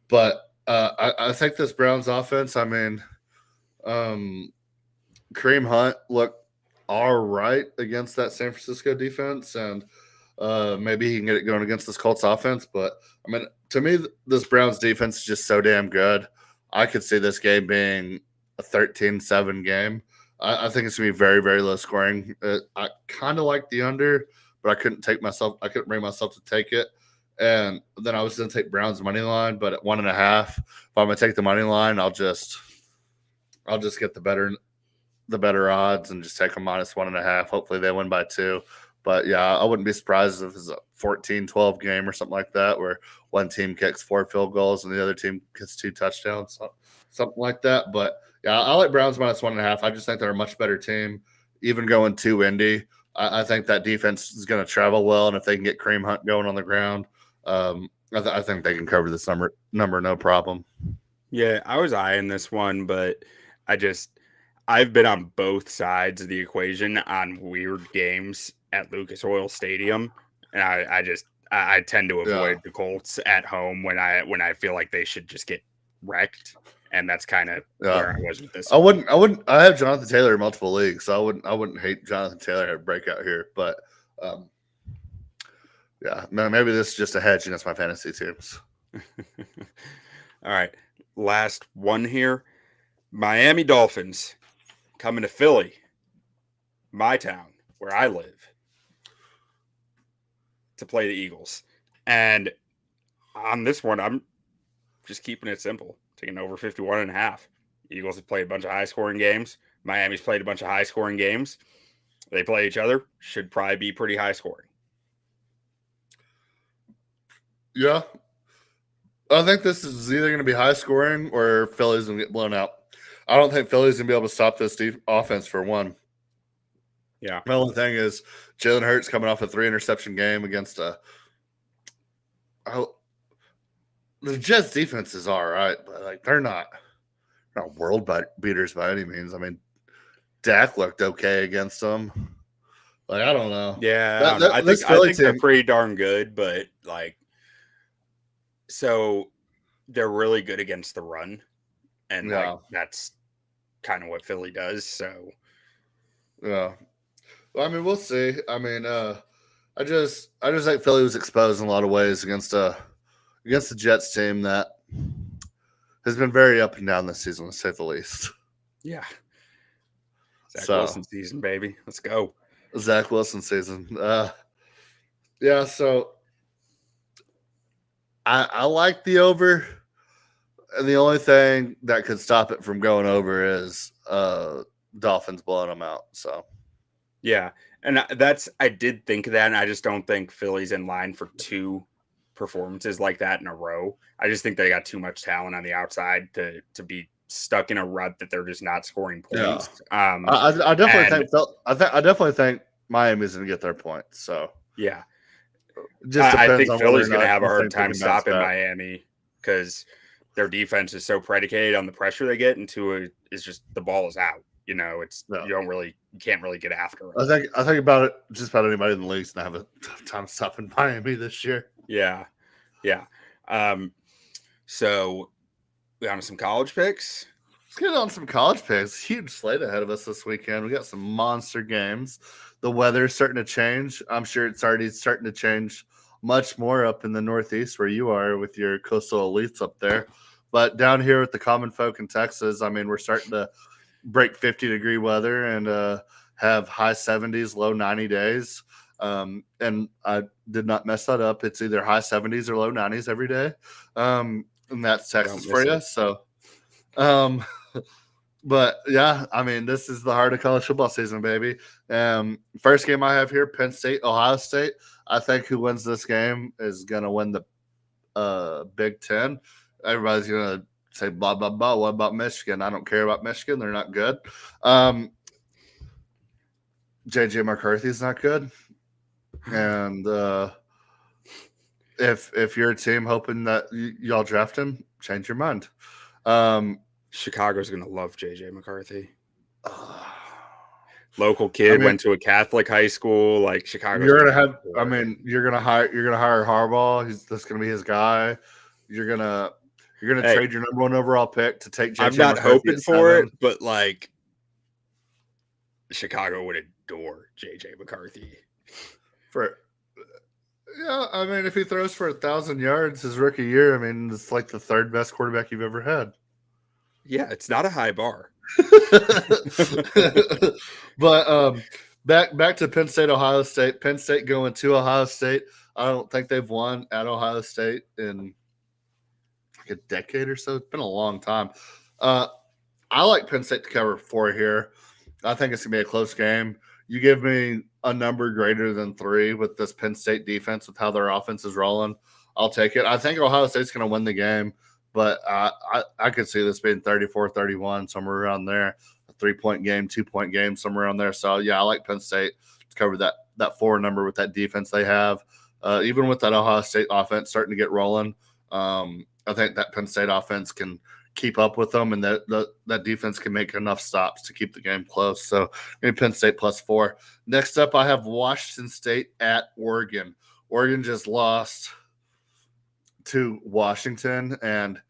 But I think this Browns offense, I mean, Kareem Hunt looked all right against that San Francisco defense, and maybe he can get it going against this Colts offense. But, I mean, to me, this Browns defense is just so damn good. I could see this game being a 13-7 game. I think it's going to be very, very low scoring. I kind of like the under, but I couldn't bring myself to take it. And then I was going to take Browns money line, but at 1.5, if I'm going to take the money line, I'll just get the better odds and just take a -1.5. Hopefully they win by 2. But yeah, I wouldn't be surprised if it's a 14-12 game or something like that, where one team kicks 4 field goals and the other team gets 2 touchdowns, something like that. But yeah, I like Browns -1.5. I just think they're a much better team. Even going to Indy, I think that defense is going to travel well, and if they can get Kareem Hunt going on the ground, I think they can cover this number no problem. Yeah, I was eyeing this one, but I've been on both sides of the equation on weird games at Lucas Oil Stadium, and I tend to avoid the Colts at home when I feel like they should just get wrecked, and that's kind of where I was with this. I wouldn't. I have Jonathan Taylor in multiple leagues, so I wouldn't hate Jonathan Taylor at breakout here, but yeah, maybe this is just a hedge against my fantasy teams. All right, last one here. Miami Dolphins coming to Philly, my town, where I live, to play the Eagles. And on this one, I'm just keeping it simple, taking over 51.5. Eagles have played a bunch of high-scoring games. Miami's played a bunch of high-scoring games. They play each other. Should probably be pretty high-scoring. Yeah. I think this is either going to be high-scoring or Philly's going to get blown out. I don't think Philly's going to be able to stop this offense for one. Yeah. The only thing is Jalen Hurts coming off a 3-interception game against the Jets defense is all right, but like they're not world beaters by any means. I mean, Dak looked okay against them. Like, I don't know. Yeah, I think they're pretty darn good, but like, so they're really good against the run, and like that's kind of what Philly does. So, yeah. Well, I mean, we'll see. I mean, I just think Philly was exposed in a lot of ways against the Jets team that has been very up and down this season, to say the least. Yeah. Zach Wilson season, baby. Let's go. Zach Wilson season. Yeah, so I like the over. And the only thing that could stop it from going over is Dolphins blowing them out. So, yeah. And I did think of that, and I just don't think Philly's in line for 2 performances like that in a row. I just think they got too much talent on the outside to be stuck in a rut that they're just not scoring points. Yeah. I definitely think Miami's going to get their points. So, yeah. I think Philly's going to have a hard time stopping Miami because their defense is so predicated on the pressure they get, and Tua is just the ball is out. You can't really get after it. I think about it. Just about anybody in the league's gonna have a tough time stopping Miami this year. Yeah. So we on to some college picks. Let's get on some college picks. Huge slate ahead of us this weekend. We got some monster games. The weather's starting to change. I'm sure it's already starting to change much more up in the Northeast where you are with your coastal elites up there. But down here with the common folk in Texas, I mean, we're starting to break 50-degree weather and have high 70s, low 90 days. And I did not mess that up. It's either high 70s or low 90s every day. And that's Texas for you. So, but yeah, I mean, this is the heart of college football season, baby. First game I have here, Penn State, Ohio State. I think who wins this game is going to win the Big Ten. Everybody's going to say blah, blah, blah. What about Michigan? I don't care about Michigan. They're not good. J.J. McCarthy's not good. And if you're a team hoping that y'all draft him, change your mind. Chicago's going to love J.J. McCarthy. Local kid, went to a Catholic high school. Like Chicago, you're gonna hire Harbaugh. That's gonna be his guy. You're gonna trade your number 1 overall pick to take JJ. I'm not hoping for it, but like Chicago would adore JJ McCarthy. I mean, if he throws for 1,000 yards his rookie year, I mean, it's like the 3rd best quarterback you've ever had. Yeah, it's not a high bar. But back to Penn State, Ohio State. Penn State going to Ohio State. I don't think they've won at Ohio State in like a decade or so. It's been a long time. I like Penn State to cover 4 here. I think it's going to be a close game. You give me a number greater than 3 with this Penn State defense, with how their offense is rolling, I'll take it. I think Ohio State's going to win the game, but I could see this being 34-31, somewhere around there. A 3-point game, 2-point game, somewhere around there. So, yeah, I like Penn State to cover that 4 number with that defense they have. Even with that Ohio State offense starting to get rolling, I think that Penn State offense can keep up with them, and that defense can make enough stops to keep the game close. So maybe Penn State +4. Next up, I have Washington State at Oregon. Oregon just lost to Washington, and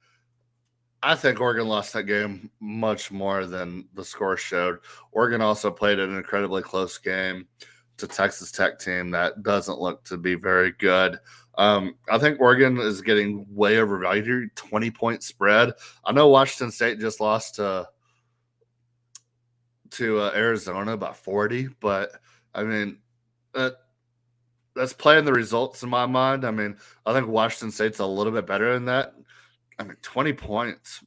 I think Oregon lost that game much more than the score showed. Oregon also played an incredibly close game to Texas Tech team that doesn't look to be very good. I think Oregon is getting way overvalued here, 20-point spread. I know Washington State just lost to Arizona by 40, but I mean, that's playing the results in my mind. I mean, I think Washington State's a little bit better than that. I mean, 20 points.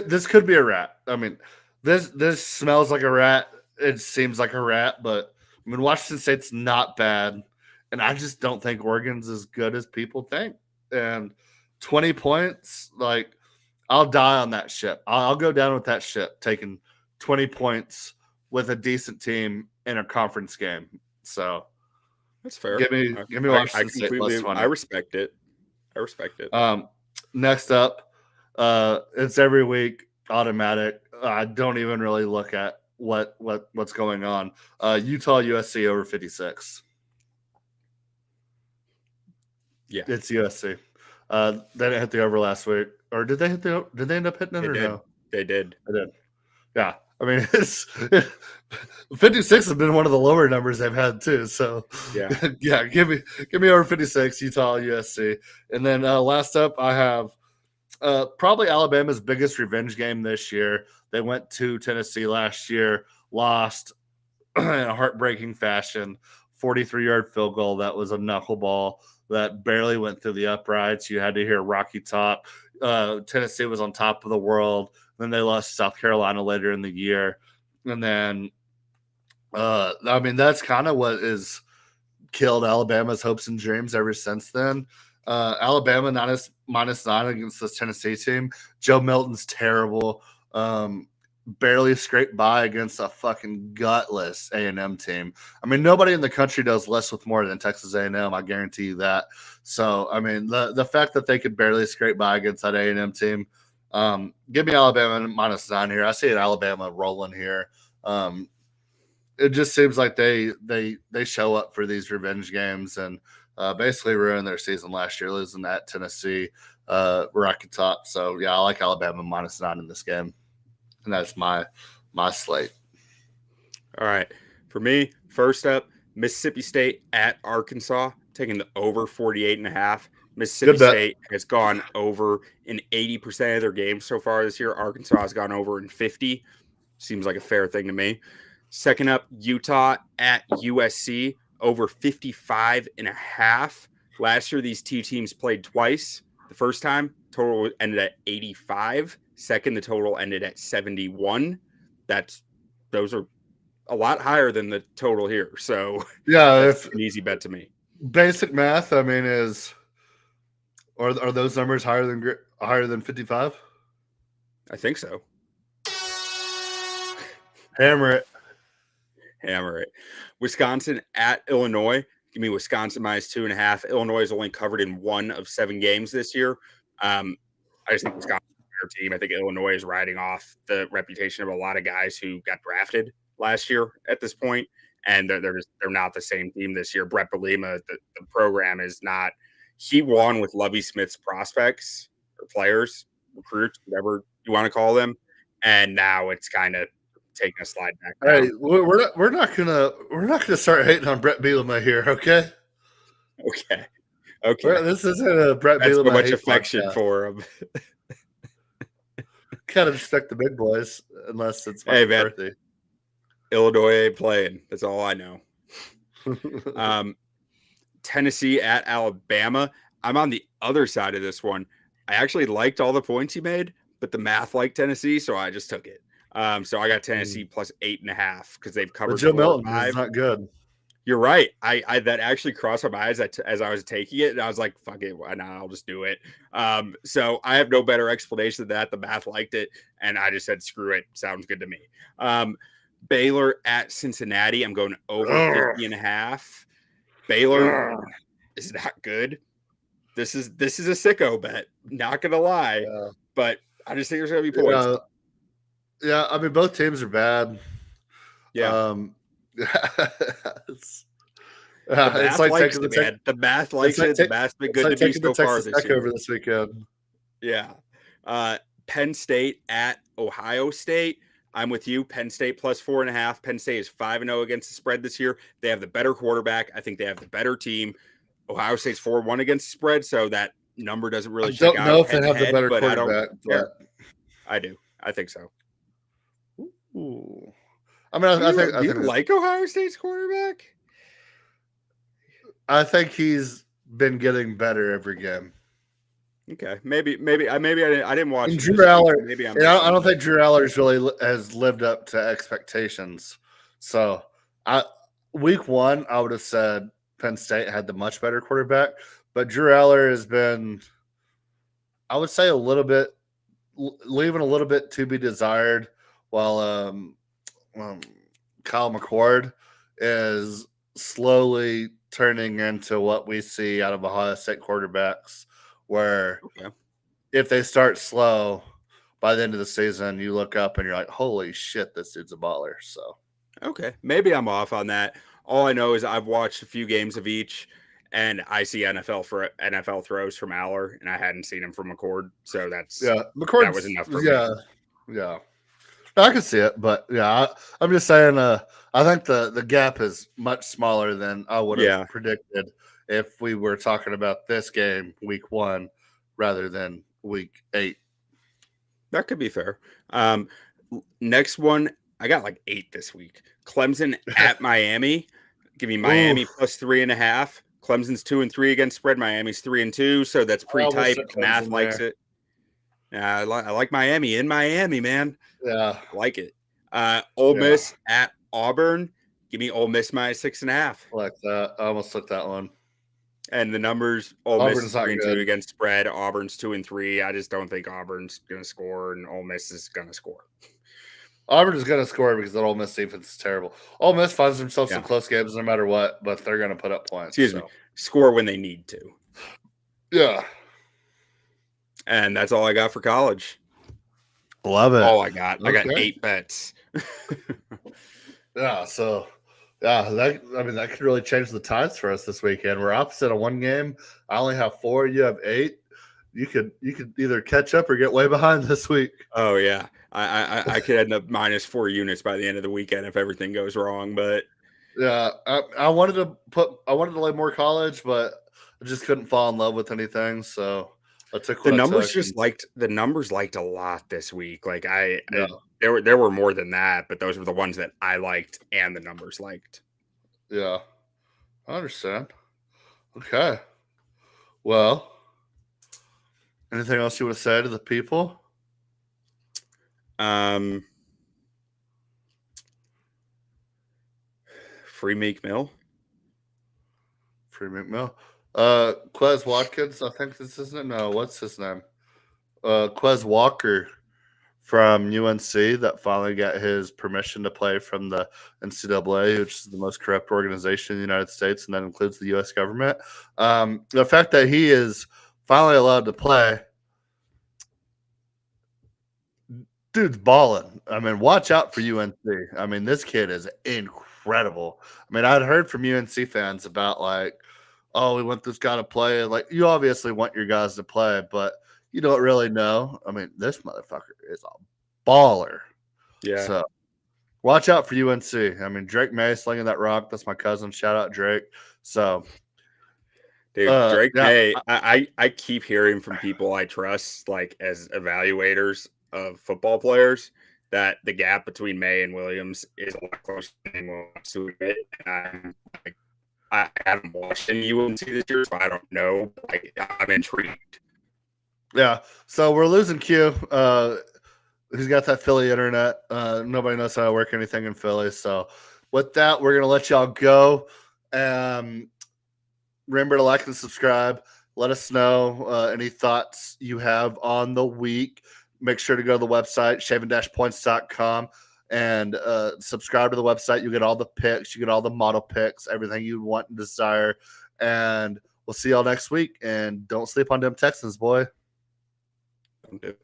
This could be a rat. I mean, this smells like a rat. It seems like a rat, but I mean, Washington State's not bad, and I just don't think Oregon's as good as people think. And 20 points, like, I'll die on that ship. I'll go down with that ship, taking 20 points with a decent team in a conference game. So that's fair. Give me Washington State +20. I respect it. Next up, it's every week automatic. I don't even really look at what's going on. Utah USC over 56. Yeah, it's USC. They didn't hit the over last week, or did they hit the? Did they end up hitting it? No? They did. Yeah, I mean, 56 has been one of the lower numbers they've had too. So yeah, give me over 56. Utah USC, and then last up I have probably Alabama's biggest revenge game this year. They went to Tennessee last year, lost in a heartbreaking fashion. 43-yard field goal that was a knuckleball that barely went through the uprights. You had to hear Rocky Top. Tennessee was on top of the world. Then they lost South Carolina later in the year. And then, I mean, that's kind of what has killed Alabama's hopes and dreams ever since then. Alabama -9 against this Tennessee team. Joe Milton's terrible. barely scraped by against a fucking gutless A&M team. I mean, nobody in the country does less with more than Texas A&M. I guarantee you that. So, I mean, the fact that they could barely scrape by against that A&M team, give me Alabama -9 here. I see an Alabama rolling here. It just seems like they show up for these revenge games and basically ruined their season last year, losing at Tennessee, Rocky Top. So yeah, I like Alabama -9 in this game, and that's my slate. All right, for me, first up, Mississippi State at Arkansas, taking the over 48.5. Mississippi State has gone over in 80% of their games so far this year. Arkansas has gone over in 50. Seems like a fair thing to me. Second up, Utah at USC, over 55.5. Last year, these two teams played twice. The first time, total ended at 85. Second, the total ended at 71. Those are a lot higher than the total here. So yeah, that's an easy bet to me. Basic math, I mean, are those numbers higher than 55? I think so. Hammer it. Wisconsin at Illinois. Give me Wisconsin -2.5. Illinois is only covered in 1 of 7 games this year. I just think Wisconsin is a better team. I think Illinois is riding off the reputation of a lot of guys who got drafted last year at this point, and they're not the same team this year. Brett Bielema, the program is not. He won with Lovie Smith's prospects or players, recruits, whatever you want to call them, and now it's kind of taking a slide back down. Hey, we're not gonna start hating on Brett Bielema here, okay? Okay. This isn't a Brett That's Bielema. So much affection for him. Kind of respect the big boys, unless it's my birthday. Illinois ain't playing. That's all I know. Tennessee at Alabama. I'm on the other side of this one. I actually liked all the points he made, but the math liked Tennessee, so I just took it. So I got Tennessee +8.5 because they've covered. But Joe Milton is not good. You're right. I that actually crossed my eyes as I was taking it, and I was like, "Fuck it, why not? I'll just do it." So I have no better explanation than that. The math liked it, and I just said, "Screw it, sounds good to me." Baylor at Cincinnati. I'm going over 50.5. Baylor is not good. This is a sicko bet. Not gonna lie, but I just think there's gonna be points. Yeah, I mean, both teams are bad. Yeah. It's like taking the math likes it. The math's been good to me so far this year. Over this weekend. Yeah. Penn State at Ohio State. I'm with you. Penn State +4.5. Penn State is 5-0 against the spread this year. They have the better quarterback. I think they have the better team. Ohio State's 4-1 against the spread, so that number doesn't really check out. I don't know if they have the better quarterback. I do. I think so. Ooh. I mean, I think you like Ohio State's quarterback? I think he's been getting better every game. Okay, maybe I didn't watch Drew Aller. Maybe I don't think Drew Aller's really has lived up to expectations. So, week 1, I would have said Penn State had the much better quarterback, but Drew Aller has been, I would say, leaving a little bit to be desired. While Kyle McCord is slowly turning into what we see out of Ohio State quarterbacks, where if they start slow, by the end of the season, you look up and you're like, holy shit, this dude's a baller. So, okay, maybe I'm off on that. All I know is I've watched a few games of each, and I see NFL throws from Aller, and I hadn't seen him from McCord, so McCord. That was enough for me. Yeah. I can see it, but I'm just saying. I think the gap is much smaller than I would have predicted if we were talking about this game week 1 rather than week 8. That could be fair. Next one, I got like 8 this week. Clemson at Miami. Give me Miami +3.5. Clemson's 2-3 against spread. Miami's 3-2, so that's pretty tight. Math likes it. Yeah, I like Miami in Miami, man. Yeah, I like it. Ole Miss at Auburn. Give me Ole Miss -6.5. I like that. I almost took that one. And the numbers: Ole Miss is 3-2 against spread. Auburn's 2-3. I just don't think Auburn's going to score, and Ole Miss is going to score. Auburn is going to score because that Ole Miss defense is terrible. Ole Miss finds themselves in Yeah. close games no matter what, but they're going to put up points. Excuse me. Score when they need to. Yeah. And that's all I got for college. Love it. All I got. I got Okay. 8 bets. Yeah, so that could really change the tides for us this weekend. We're opposite of one game. I only have 4. You have 8. You could either catch up or get way behind this week. Oh yeah, I could end up -4 units by the end of the weekend if everything goes wrong. But yeah, I wanted to lay more college, but I just couldn't fall in love with anything. So I took the numbers liked a lot this week. Like there were more than that, but those were the ones that I liked and the numbers liked. Yeah, I understand. Okay, well, anything else you want to say to the people? Free Meek Mill. Free McMill. Quez Watkins, I think this isn't it. No, what's his name? Quez Walker from UNC that finally got his permission to play from the NCAA, which is the most corrupt organization in the United States, and that includes the U.S. government. The fact that he is finally allowed to play, dude's balling. I mean, watch out for UNC. I mean, this kid is incredible. I mean, I'd heard from UNC fans about like, oh, we want this guy to play. Like, you obviously want your guys to play, but you don't really know. I mean, this motherfucker is a baller. Yeah. So watch out for UNC. I mean, Drake May slinging that rock. That's my cousin. Shout out Drake. So, dude, Drake May, I keep hearing from people I trust, like as evaluators of football players, that the gap between May and Williams is a lot closer than anyone wants to admit. And I haven't watched any UNC this year, so I don't know. Like, I'm intrigued. Yeah. So we're losing Q. Who's got that Philly internet? Nobody knows how to work anything in Philly. So with that, we're gonna let y'all go. Remember to like and subscribe. Let us know any thoughts you have on the week. Make sure to go to the website, shaving-points.com, and subscribe to the website. You get all the picks. You get all the model picks, everything you want and desire. And we'll see y'all next week. And don't sleep on them Texans, boy. Don't do it.